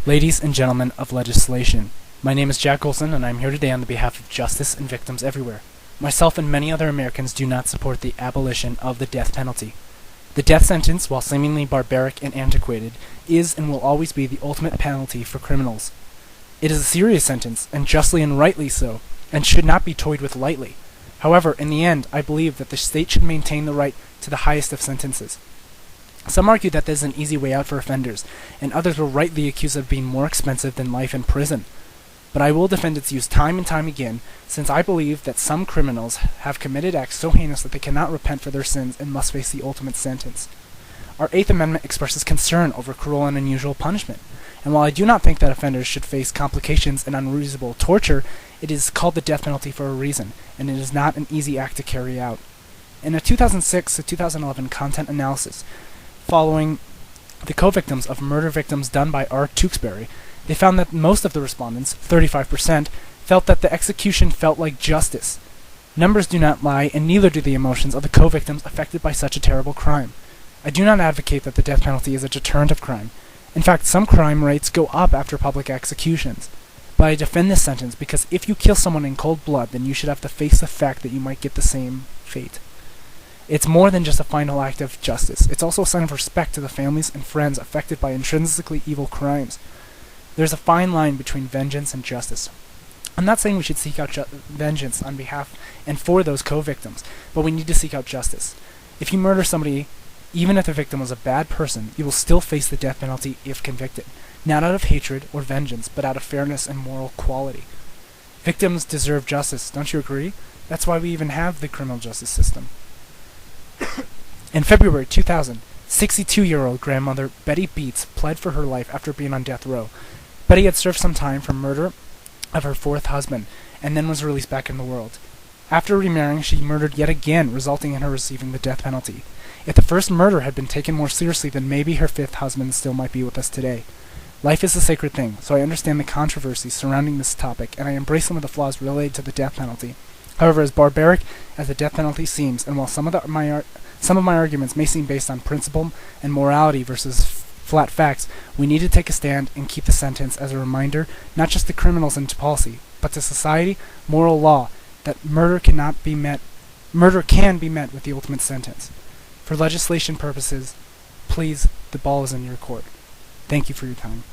Ladies and gentlemen of legislation, my name is Jack Olson, and I am here today on the behalf of justice and victims everywhere. Myself and many other Americans do not support the abolition of the death penalty. The death sentence, while seemingly barbaric and antiquated, is and will always be the ultimate penalty for criminals. It is a serious sentence, and justly and rightly so, and should not be toyed with lightly. However, in the end, I believe that the state should maintain the right to the highest of sentences. Some argue that this is an easy way out for offenders, and others will rightly accuse it of being more expensive than life in prison. But I will defend its use time and time again, since I believe that some criminals have committed acts so heinous that they cannot repent for their sins and must face the ultimate sentence. Our Eighth Amendment expresses concern over cruel and unusual punishment, and while I do not think that offenders should face complications and unreasonable torture, it is called the death penalty for a reason, and it is not an easy act to carry out. In a 2006 to 2011 content analysis, following the co-victims of murder victims done by R. Tewksbury, they found that most of the respondents, 35%, felt that the execution felt like justice. Numbers do not lie, and neither do the emotions of the co-victims affected by such a terrible crime. I do not advocate that the death penalty is a deterrent of crime. In fact, some crime rates go up after public executions. But I defend this sentence because if you kill someone in cold blood, then you should have to face the fact that you might get the same fate. It's more than just a final act of justice. It's also a sign of respect to the families and friends affected by intrinsically evil crimes. There's a fine line between vengeance and justice. I'm not saying we should seek out vengeance on behalf and for those co-victims, but we need to seek out justice. If you murder somebody, even if the victim was a bad person, you will still face the death penalty if convicted, not out of hatred or vengeance, but out of fairness and moral quality. Victims deserve justice, don't you agree? That's why we even have the criminal justice system. In February 2000, 62-year-old grandmother Betty Beets pled for her life after being on death row. Betty had served some time for murder of her fourth husband, and then was released back in the world. After remarrying, she murdered yet again, resulting in her receiving the death penalty. If the first murder had been taken more seriously, then maybe her fifth husband still might be with us today. Life is a sacred thing, so I understand the controversy surrounding this topic, and I embrace some of the flaws related to the death penalty. However, as barbaric as the death penalty seems, and while some of my arguments may seem based on principle and morality versus flat facts, we need to take a stand and keep the sentence as a reminder, not just to criminals and to policy, but to society, moral law, that murder can be met with the ultimate sentence. For legislation purposes, please, the ball is in your court. Thank you for your time.